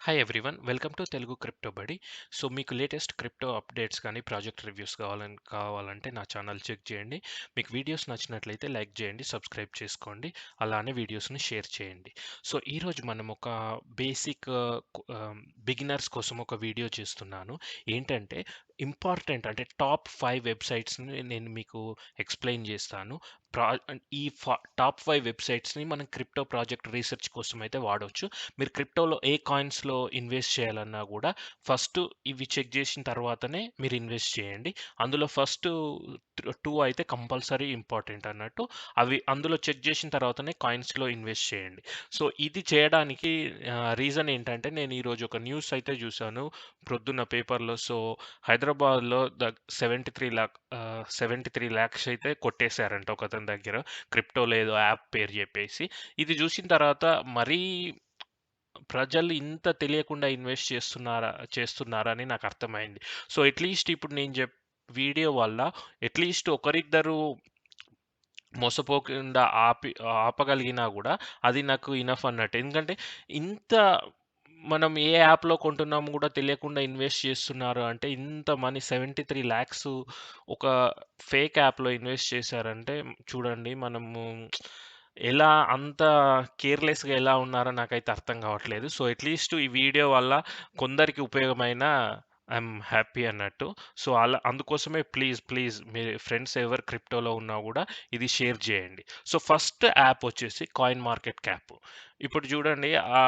Hi everyone welcome to Telugu crypto బడి. So మీకు latest crypto updates కానీ ప్రాజెక్ట్ రివ్యూస్ కావాలంటే నా ఛానల్ చెక్ చేయండి. మీకు వీడియోస్ నచ్చినట్లయితే లైక్ చేయండి, సబ్స్క్రైబ్ చేసుకోండి, అలానే వీడియోస్ని షేర్ చేయండి. సో ఈరోజు మనం ఒక బేసిక్ బిగినర్స్ కోసం ఒక వీడియో చేస్తున్నాను. ఏంటంటే ఇంపార్టెంట్ అంటే టాప్ 5 వెబ్సైట్స్ని నేను మీకు ఎక్స్ప్లెయిన్ చేస్తాను. ప్రా ఈ టాప్ 5 వెబ్సైట్స్ని మనం క్రిప్టో ప్రాజెక్ట్ రీసెర్చ్ కోసం అయితే వాడవచ్చు. మీరు క్రిప్టోలో ఏ కాయిన్స్‌లో ఇన్వెస్ట్ చేయాలన్నా గూడా ఫస్ట్ ఇవి చెక్ జేసిన తర్వాతనే మీరు ఇన్వెస్ట్ చేయండి. అందులో ఫస్ట్ 2 అయితే కంపల్సరీ ఇంపార్టెంట్ అన్నట్టు. అవి అందులో చెక్ జేసిన తర్వాతనే కాయిన్స్‌లో ఇన్వెస్ట్ చేయండి. సో ఇది చేయడానికి రీజన్ ఏంటంటే నేను ఈరోజు ఒక న్యూస్ అయితే జూసాను ప్రొద్దున్న పేపర్‌లో. సో హైదరాబాద్‌లో 73 లాక్స్ అయితే కొట్టేశారంట ఒకతని దగ్గర. క్రిప్టోలో ఏదో యాప్ పేరు జెప్పేసి. ఇది జూసిన తర్వాత మరీ ప్రజలు ఇంత తెలియకుండా ఇన్వెస్ట్ చేస్తున్నారా అని నాకు అర్థమైంది. సో అట్లీస్ట్ ఇప్పుడు నేను వీడియో వల్ల అట్లీస్ట్ ఒకరిద్దరు మోసపోకుండా ఆపగలిగినా కూడా అది నాకు ఇనఫ్ అన్నట్టు. ఎందుకంటే ఇంత మనం ఏ యాప్‌లో కొంటున్నామో కూడా తెలియకుండా ఇన్వెస్ట్ చేస్తున్నారు అంటే ఇంత మనీ 73 లాక్స్ ఒక ఫేక్ యాప్‌లో ఇన్వెస్ట్ చేశారంటే చూడండి మనము ఎలా అంత కేర్‌లెస్‌గా ఎలా ఉన్నారో నాకైతే అర్థం కావట్లేదు. సో అట్లీస్ట్ ఈ వీడియో వల్ల కొందరికి ఉపయోగమైన ఐయామ్ హ్యాపీ అన్నట్టు. సో అందుకోసమే ప్లీజ్ మీ ఫ్రెండ్స్ ఎవరు క్రిప్టోలో ఉన్నా గూడా ఇది షేర్ జేయండి. సో ఫస్ట్ యాప్ వచ్చేసి కాయిన్ మార్కెట్ క్యాప్. ఇప్పుడు చూడండి ఆ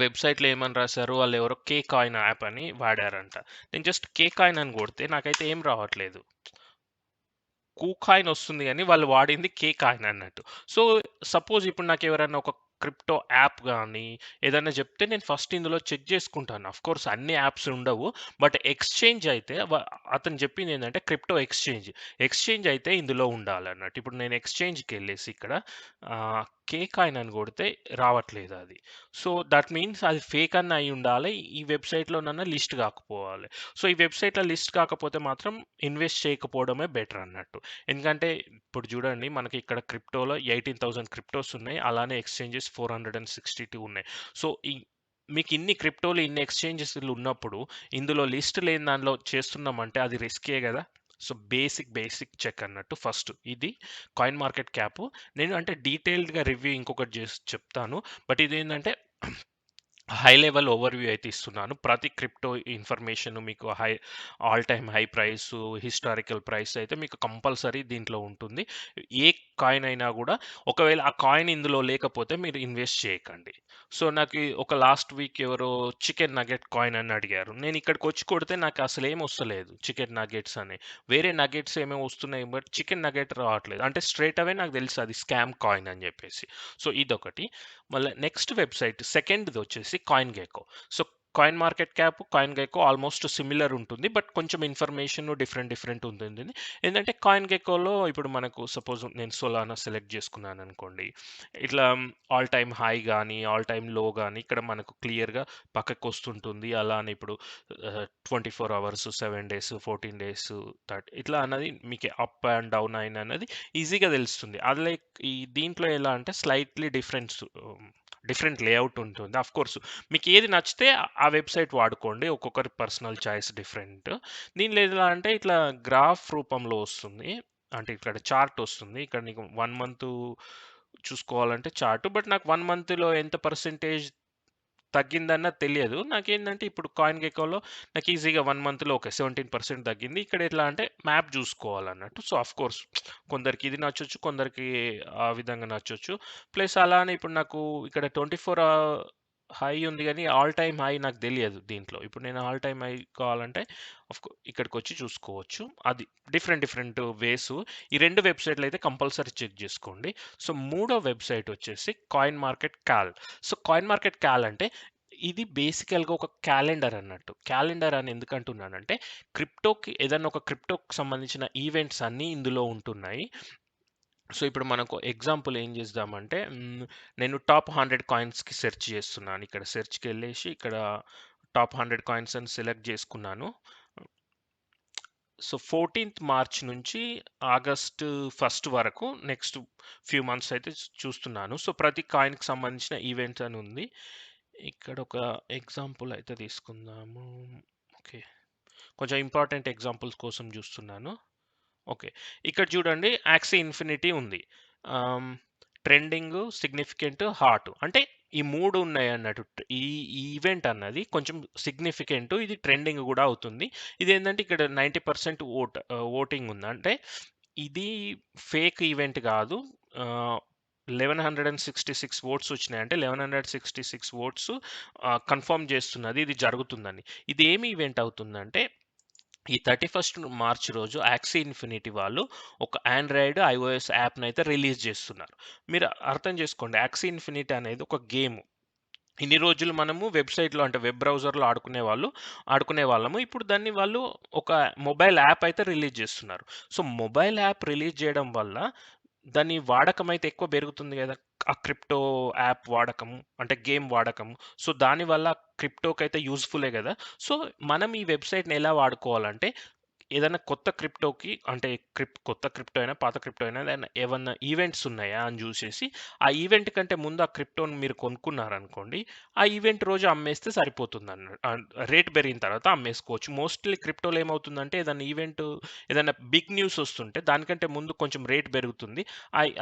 వెబ్‌సైట్‌లో ఏమని రాసారు, వాళ్ళెవరో కే కాయిన్ యాప్ అని వాడారంట. నేను జస్ట్ కే కాయిన్ అని కొడితే నాకైతే ఏం రావట్లేదు. కూకాయిన్ వస్తుంది గానీ, వాళ్ళు వాడింది కే కాయిన్ అన్నట్టు. సో, సపోజ్ ఇప్పుడు నాకెవరైనా ఒక క్రిప్టో యాప్ గానీ, ఏదన్నా జెప్తే నేను ఫస్ట్ ఇందులో చెక్ జేసుకుంటాను. ఆఫ్‌కోర్స్ అన్ని యాప్స్ ఉండవు. బట్ ఎక్స్‌చేంజ్ అయితే అతను జెప్పిందేంటంటే క్రిప్టో ఎక్స్‌చేంజ్. ఎక్స్‌చేంజ్ అయితే ఇందులో ఉండాలన్నట్టు. ఇప్పుడు నేను ఎక్స్‌చేంజ్‌కెళ్ళేసి ఇక్కడ కే కాయిన్ అని గొడితే రావట్లేదు అది. సో, దట్ మీన్స్ అది ఫేక్ అన్న అయ్యుండాలి. ఈ వెబ్‌సైట్‌లోనన్నా లిస్ట్ గాకపోవాలి. సో, ఈ వెబ్‌సైట్‌లో లిస్ట్ కాకపోతే మాత్రం ఇన్వెస్ట్ చేయకపోవడమే బెటర్ అన్నట్టు. ఎందుకంటే ఇప్పుడు చూడండి మనకి ఇక్కడ క్రిప్టోలో 18,000 క్రిప్టోస్ ఉన్నాయి. అలానే ఎక్స్‌చేంజెస్ 462 ఉన్నాయి. సో, మీకు ఇన్ని క్రిప్టోలు, ఇన్ని ఎక్స్‌చేంజెస్‌లు ఉన్నప్పుడు ఇందులో లిస్ట్ లేని దానిలో చేస్తున్నామంటే అది రిస్కే గదా! సో, బేసిక్ చెక్ అన్నట్టు ఫస్ట్. ఇది కాయిన్ మార్కెట్ క్యాప్. నేను అంటే డీటెయిల్డ్‌గా రివ్యూ ఇంకొకటి చెప్తాను. బట్ ఇదేంటంటే హై లెవెల్ ఓవర్‌వ్యూ అయితే ఇస్తున్నాను. ప్రతి క్రిప్టో ఇన్ఫర్మేషన్ మీకు all time high price, historical price అయితే మీకు కంపల్సరీ దీంట్లో ఉంటుంది. ఏ కాయిన్ అయినా గూడా ఒకవేళ ఆ కాయిన్ ఇందులో లేకపోతే మీరు ఇన్వెస్ట్ చేయకండి. సో, నాకి ఒక లాస్ట్ వీక్ ఎవరో చికెన్ నగెట్ కాయిన్ అని అడిగారు. నేను ఇక్కడికొచ్చి కొడితే నాకు అసలేం వస్తలేదు చికెన్ నగెట్స్ అని. వేరే నగెట్స్ ఏమేమో వస్తున్నాయి బట్ చికెన్ నగెట్ రావట్లేదు. అంటే స్ట్రెయిట్ అవే నాకు తెలుసు అది స్కామ్ కాయిన్ అని జెప్పేసి. సో, ఇదొకటి. మళ్ళా నెక్స్ట్ వెబ్‌సైట్ సెకండ్‌ది వచ్చేసి coin Gecko. So, coin market cap, coin Gecko almost similar ఉంటుంది. బట్ కొంచెం ఇన్ఫర్మేషన్ డిఫరెంట్ ఉంటుంది. ఏందంటే కాయిన్ గెక్కోలో ఇప్పుడు మనకు సపోజ్ నేను సోలానా సెలెక్ట్ చేసుకున్నాననుకోండి. ఇట్లా ఆల్ టైమ్ హై గాని, ఆల్ టైమ్ లో గాని ఇక్కడ మనకు క్లియర్‌గా పక్కకొస్తుంటుంది. అలానే ఇప్పుడు 24 అవర్స్, 7 డేస్, 14 డేస్, ఇట్లా అన్నది మీకు అప్ అండ్ డౌన్ అన్నది ఈజీగా తెలుస్తుంది. అది లైక్ ఈ దీంట్లో ఎలా అంటే స్లైట్‌లీ డిఫరెంట్ లేఅవుట్ ఉంటుంది. ఆఫ్‌కోర్స్ మీకు ఏది నచ్చితే ఆ వెబ్‌సైట్ వాడుకోండి. ఒక్కొక్కరి పర్సనల్ చాయిస్ డిఫరెంట్. దీనిలో ఎలా అంటే ఇట్లా గ్రాఫ్ రూపంలో వస్తుంది. అంటే ఇక్కడ చార్ట్ వస్తుంది. ఇక్కడ నీకు 1 మంత్ చూసుకోవాలంటే చార్ట్. బట్ నాకు 1 మంత్‌లో ఎంత పర్సెంటేజ్ తగ్గిందన్నది తెలియదు. నాకేందంటే ఇప్పుడు కాయిన్ గెకోలో నాకు ఈజీగా 1 మంత్‌లో ఓకే. 17% తగ్గింది. ఇక్కడ ఎట్లా అంటే మ్యాప్ జూసుకోవాలన్నట్టు. సో, ఆఫ్‌కోర్స్ కొందరికి ఇది నచ్చొచ్చు. కొందరికి ఆ విధంగా నచ్చొచ్చు. ప్లస్ అలానే ఇప్పుడు నాకు ఇక్కడ 24 హై ఉంది గానీ, ఆల్ టైమ్ హై నాకు తెలియదు దీంట్లో. ఇప్పుడు నేను ఆల్ టైమ్ హై కావాలంటే ఇక్కడికొచ్చి చూసుకోవచ్చు. అది డిఫరెంట్ వేసు. ఈ 2 వెబ్‌సైట్‌లు అయితే కంపల్సరీ చెక్ జేసుకోండి. సో, మూడో వెబ్‌సైట్ వచ్చేసి coin market call. So, coin market call అంటే ఇది బేసికల్‌గా ఒక క్యాలెండర్ అన్నట్టు. క్యాలెండర్ అని ఎందుకంటున్నానంటే, ఏదన్నా ఒక క్రిప్టోకి సంబంధించిన ఈవెంట్స్ అన్నీ ఇందులో ఉంటున్నాయి. సో, ఇప్పుడు మనకు ఎగ్జాంపుల్ ఏం చేద్దామంటే, నేను టాప్ 100 కాయిన్స్‌కి సెర్చ్ చేస్తున్నాను. ఇక్కడ సెర్చ్‌కెళ్ళేసి ఇక్కడ టాప్ 100 కాయిన్స్ అని సెలెక్ట్ చేసుకున్నాను. సో, 14థ్ మార్చ్ నుంచి ఆగస్ట్ 1 వరకు నెక్స్ట్ ఫ్యూ మంత్స్ అయితే చూస్తున్నాను. సో, ప్రతి కాయిన్‌కి సంబంధించిన ఈవెంట్స్ అని ఉంది. ఇక్కడ ఒక ఎగ్జాంపుల్ అయితే తీసుకుందాము. ఓకే. కొంచెం ఇంపార్టెంట్ ఎగ్జాంపుల్స్ కోసం చూస్తున్నాను. ఓకే. ఇక్కడ చూడండి యాక్సీ ఇన్ఫినిటీ ఉంది. ట్రెండింగ్, సిగ్నిఫికెంట్, హాట్ అంటే ఈ 3 ఉన్నాయి అన్నట్టు. ఈ ఈవెంట్ అన్నది కొంచెం సిగ్నిఫికెంట్, ఇది ట్రెండింగ్ కూడా అవుతుంది. ఇదేంటంటే ఇక్కడ 90% ఓటింగ్ ఉంది. అంటే ఇది ఫేక్ ఈవెంట్ కాదు. 1166 ఓట్స్ వచ్చినాయి. అంటే 1166 ఓట్స్ కన్ఫర్మ్ చేస్తున్నది ఇది జరుగుతుందని. ఇది ఏమి ఈవెంట్ అవుతుందంటే ఈ 31 మార్చ్ రోజు యాక్సీ ఇన్ఫినిటీ వాళ్ళు ఒక ఆండ్రాయిడ్, ఐఓఎస్ యాప్‌ని అయితే రిలీజ్ చేస్తున్నారు. మీరు అర్థం చేసుకోండి, యాక్సీ ఇన్ఫినిటీ అనేది ఒక గేమ్. ఇన్ని రోజులు మనము వెబ్‌సైట్‌లో అంటే వెబ్ బ్రౌజర్‌లో ఆడుకునేవాళ్ళము. ఇప్పుడు దాన్ని వాళ్ళు ఒక మొబైల్ యాప్ అయితే రిలీజ్ చేస్తున్నారు. సో, మొబైల్ యాప్ రిలీజ్ చేయడం వల్ల దాని వాడకం అయితే ఎక్కువ పెరుగుతుంది గదా! ఆ క్రిప్టో యాప్ వాడకం అంటే గేమ్ వాడకం. సో, దానివల్ల క్రిప్టోకైతే యూజ్‌ఫుల్లే గదా! సో, మనం ఈ వెబ్‌సైట్‌ని ఎలా వాడుకోవాలంటే ఏదైనా కొత్త క్రిప్టోకి అంటే కొత్త క్రిప్టో అయినా, పాత క్రిప్టో అయినా ఏమన్నా ఈవెంట్స్ ఉన్నాయా అని జూసేసి, ఆ ఈవెంట్ కంటే ముందు ఆ క్రిప్టోని మీరు కొనుక్కున్నారనుకోండి, ఆ ఈవెంట్ రోజు అమ్మేస్తే రేట్ పెరిగిన తర్వాత అమ్మేసుకోవచ్చు. మోస్ట్‌లీ క్రిప్టోలో ఏమవుతుందంటే ఏదైనా బిగ్ న్యూస్ వస్తుంటే దానికంటే ముందు కొంచెం రేట్ పెరుగుతుంది.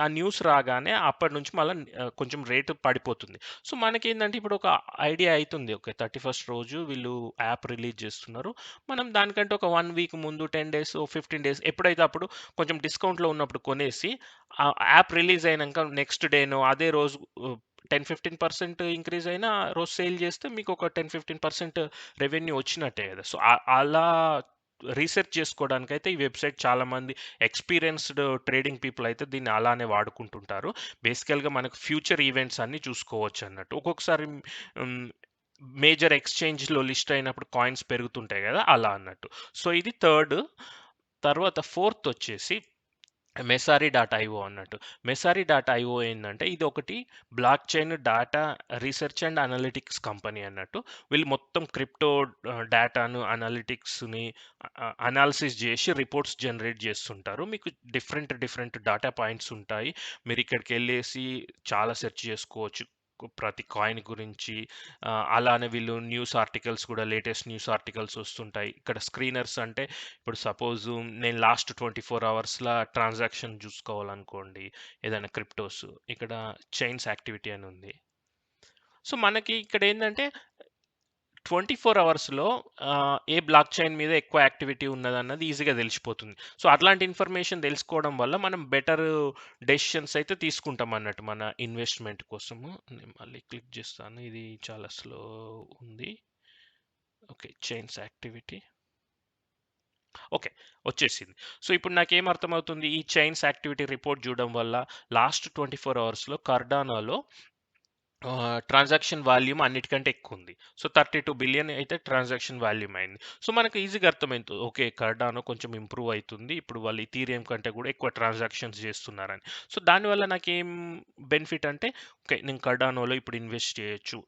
ఆ న్యూస్ రాగానే అప్పటి నుంచి మళ్ళా కొంచెం రేటు పడిపోతుంది. సో, మనకేందంటే ఇప్పుడు ఒక ఐడియా అయితుంది. ఓకే. 31 రోజు వీళ్ళు యాప్ రిలీజ్ జేస్తున్నారు. మనం దానికంటే ఒక 1 వీక్ ముందు 10 డేస్, 15 డేస్ ఎప్పుడైతే అప్పుడు కొంచెం డిస్కౌంట్‌లో ఉన్నప్పుడు కొనేసి, ఆ యాప్ రిలీజ్ అయినంక నెక్స్ట్ డేనో అదే రోజు 10, 15% ఇంక్రీజ్ అయినా ఆ రోజు సేల్ చేస్తే మీకు ఒక 10, 15% రెవెన్యూ వచ్చినట్టే కదా! సో, అలా రీసెర్చ్ చేసుకోవడానికైతే ఈ వెబ్‌సైట్ చాలామంది ఎక్స్‌పీరియన్స్‌డ్ ట్రేడింగ్ పీపుల్ అయితే దీన్ని అలానే వాడుకుంటుంటారు. బేసికల్‌గా మనకు ఫ్యూచర్ ఈవెంట్స్ అన్నీ చూసుకోవచ్చన్నట్టు. ఒక్కొక్కసారి హ్మ్, మేజర్ ఎక్స్‌చేంజ్‌లో లిస్ట్ అయినప్పుడు కాయిన్స్ పెరుగుతుంటాయి గదా! అలా అన్నట్టు. సో, ఇది థర్డ్. తర్వాత ఫోర్తొచ్చేసి మెసారీ.ఐఓ అన్నట్టు. మెసారీ.ఐఓ ఏందంటే ఇదొకటి block chain data research and analytics company అన్నట్టు. వీళ్ళు మొత్తం క్రిప్టో డేటాను, అనలిటిక్స్‌ని అనాలిసిస్ జేసి రిపోర్ట్స్ జనరేట్ జేస్తుంటారు. మీకు డిఫరెంట్ డాటా పాయింట్స్ ఉంటాయి. మీరిక్కడికెళ్ళేసి చాలా సెర్చ్ జేసుకోవచ్చు. ప్రతి కాయిన్ గురించి. అలానే వీళ్ళు న్యూస్ ఆర్టికల్స్ కూడా లేటెస్ట్ న్యూస్ ఆర్టికల్స్ వస్తుంటాయి. ఇక్కడ స్క్రీనర్స్ అంటే ఇప్పుడు సపోజు నేను లాస్ట్ 24 అవర్స్‌ల ట్రాన్సాక్షన్ చూసుకోవాలనుకోండి. ఏదైనా క్రిప్టోస్. ఇక్కడ చైన్స్ యాక్టివిటీ అని ఉంది. సో, మనకి ఇక్కడేందంటే 24 అవర్స్‌లో ఏ బ్లాక్ చైన్ మీద ఎక్కువ యాక్టివిటీ ఉన్నదన్నది ఈజీగా తెలిసిపోతుంది. సో, అట్లాంటి ఇన్ఫర్మేషన్ తెలుసుకోవడం వల్ల మనం డెసిషన్స్ అయితే తీసుకుంటామన్నట్టు మన ఇన్వెస్ట్‌మెంట్ కోసము. నేను మళ్ళీ క్లిక్ చేస్తాను. ఇది చాలా స్లో ఉంది. ఓకే. Chains activity. ఓకే. వచ్చేసింది. సో, ఇప్పుడు నాకేం అర్థమవుతుంది? ఈ చైన్స్ యాక్టివిటీ రిపోర్ట్ చూడడం వల్ల లాస్ట్ 24 అవర్స్‌లో కార్డానాలో ట్రాన్సాక్షన్ వాల్యూమ్ అన్నిటికంటే ఎక్కువుంది. సో, 32 బిలియన్ అయితే ట్రాన్సాక్షన్ వాల్యూమ్ అయింది. సో, మనకు ఈజీగా అర్థమైంది. ఓకే. కార్డానో కొంచెం ఇంప్రూవ్ అయితుంది. ఇప్పుడు వాళ్ళు ఇథీరియం కంటే కూడా ఎక్కువ ట్రాన్సాక్షన్స్ చేస్తున్నారని. సో, దానివల్ల నాకేం బెనిఫిట్ అంటే ఓకే. నేను కార్డానోలో ఇప్పుడు ఇన్వెస్ట్ చేయొచ్చు.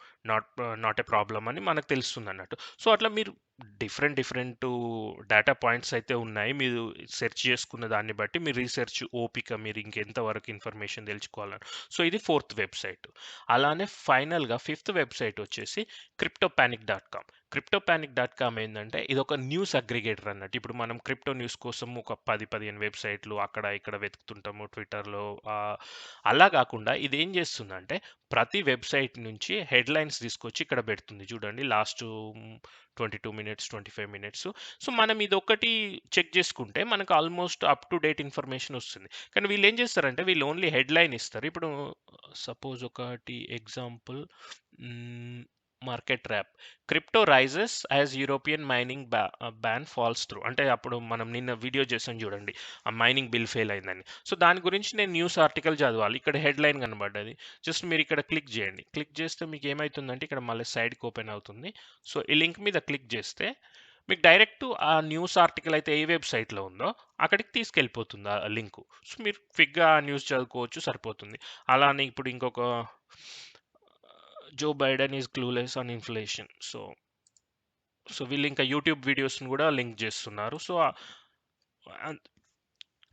నాట్ ఏ ప్రాబ్లమ్ అని మనకు తెలుస్తుందన్నట్టు. సో, అట్లా మీరు డిఫరెంట్ డేటా పాయింట్స్ అయితే ఉన్నాయి. మీరు సెర్చ్ చేసుకున్న దాన్ని బట్టి మీ రీసెర్చ్ ఓపిక మీరు ఇంకెంత వరకు ఇన్ఫర్మేషన్ తెలుసుకోవాలని. సో, ఇది ఫోర్త్ వెబ్‌సైట్. అలానే ఫైనల్‌గా ఫిఫ్త్ వెబ్‌సైట్ వచ్చేసి క్రిప్టోపానిక్.కామ్. క్రిప్టోపానిక్.కామ్ ఏందంటే ఇదొక న్యూస్ అగ్రిగేటర్ అన్నట్టు. ఇప్పుడు మనం క్రిప్టో న్యూస్ కోసం ఒక 10, 15 వెబ్‌సైట్‌లు అక్కడ ఇక్కడ వెతుకుతుంటాము ట్విట్టర్‌లో. అలా కాకుండా ఇదేం చేస్తుందంటే ప్రతి వెబ్‌సైట్ నుంచి హెడ్‌లైన్స్ తీసుకొచ్చి ఇక్కడ పెడుతుంది. చూడండి లాస్ట్ 22 మినిట్స్, 25 మినిట్స్. సో, మనం ఇదొక్కటి చెక్ చేసుకుంటే మనకు almost up to date information వస్తుంది. కానీ వీళ్ళేం చేస్తారంటే వీళ్ళు ఓన్లీ హెడ్‌లైన్ ఇస్తారు. ఇప్పుడు సపోజ్ ఒకటి example market wrap crypto rises as European mining ban falls through అంటే అప్పుడు మనం నిన్న వీడియో చేసాం చూడండి ఆ మైనింగ్ బిల్ ఫెయిల్ అయిందని. సో, దాని గురించి నేను న్యూస్ ఆర్టికల్ చదవాలి. ఇక్కడ హెడ్లైన్ కనబడ్డది. జస్ట్ మీరు ఇక్కడ క్లిక్ చేయండి. క్లిక్ చేస్తే మీకు ఏమవుతుందంటే ఇక్కడ మళ్ళీ సైడ్కి ఓపెన్ అవుతుంది. సో, ఈ లింక్ మీద క్లిక్ చేస్తే మీకు డైరెక్ట్ ఆ న్యూస్ ఆర్టికల్ అయితే ఏ వెబ్సైట్లో ఉందో అక్కడికి తీసుకెళ్ళిపోతుంది ఆ లింకు. సో, మీరు క్విక్గా ఆ న్యూస్ చదువుకోవచ్చు, సరిపోతుంది. అలానే ఇప్పుడు ఇంకొక Joe Biden is clueless on inflation. So, వీళ్ళు ఇంకా యూట్యూబ్ వీడియోస్‌ని కూడా లింక్ చేస్తున్నారు. So,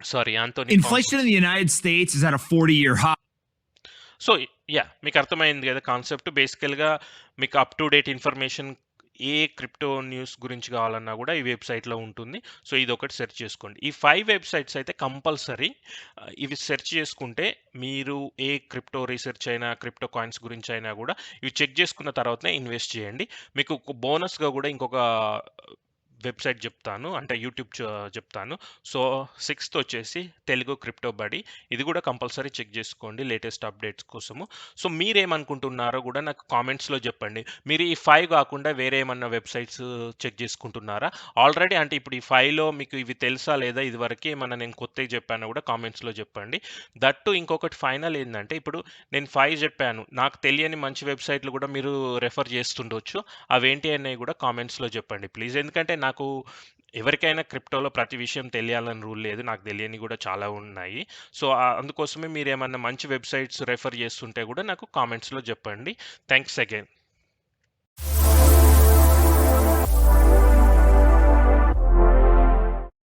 sorry Anthony Inflation in the United States is at a 40-year high. So yeah! మీకర్థమైంది గదా కాన్సెప్ట్. బేసికల్‌గా మీకు అప్ టు డేట్ ఇన్ఫర్మేషన్ ఏ క్రిప్టో న్యూస్ గురించి కావాలన్నా గూడా ఈ వెబ్‌సైట్‌లో ఉంటుంది. సో ఇదొకటి సెర్చ్ చేసుకోండి. ఈ 5 వెబ్‌సైట్స్ అయితే కంపల్సరీ ఇవి సెర్చ్ చేసుకుంటే మీరు ఏ క్రిప్టో రీసెర్చ్ అయినా, క్రిప్టో కాయిన్స్ గురించైనా గూడా ఇవి చెక్ చేసుకున్న తర్వాతనే ఇన్వెస్ట్ చేయండి. మీకు బోనస్‌గా గూడా ఇంకొక వెబ్‌సైట్ జెప్తాను. అంటే యూట్యూబ్ జెప్తాను. సో, సిక్స్త్ వచ్చేసి తెలుగు క్రిప్టో బడి. ఇది గూడా కంపల్సరీ చెక్ జేసుకోండి లేటెస్ట్ అప్‌డేట్స్ కోసము. సో, మీరేమనుకుంటున్నారో గూడా నాకు కామెంట్స్‌లో జెప్పండి. మీరు ఈ 5 గాకుండా వేరే ఏమన్నా వెబ్‌సైట్స్ చెక్ జేసుకుంటున్నారా? ఆల్రెడీ అంటే ఇప్పుడు ఈ 5లో మీకు ఇవి తెలుసా లేదా? ఇదివరకే ఏమన్నా నేను కొత్తయి జెప్పానా గూడా కామెంట్స్‌లో జెప్పండి. దట్టు ఇంకొకటి ఫైనల్ ఏందంటే ఇప్పుడు నేను 5 జెప్పాను. నాకు తెలియని మంచి వెబ్‌సైట్‌లు గూడా మీరు రెఫర్ జేస్తుండొచ్చు. అవేంటి అనేవి గూడా కామెంట్స్‌లో జెప్పండి ప్లీజ్. ఎందుకంటే నాకు ఎవరికైనా క్రిప్టోలో ప్రతి విషయం తెలియాలని రూల్ లేదు. నాకు తెలియనివి గూడా చాలా ఉన్నాయి. సో, అందుకోసమే మీరేమన్నా మంచి వెబ్‌సైట్స్ రెఫర్ చేస్తుంటే గూడా నాకు కామెంట్స్‌లో జెప్పండి. Thanks again.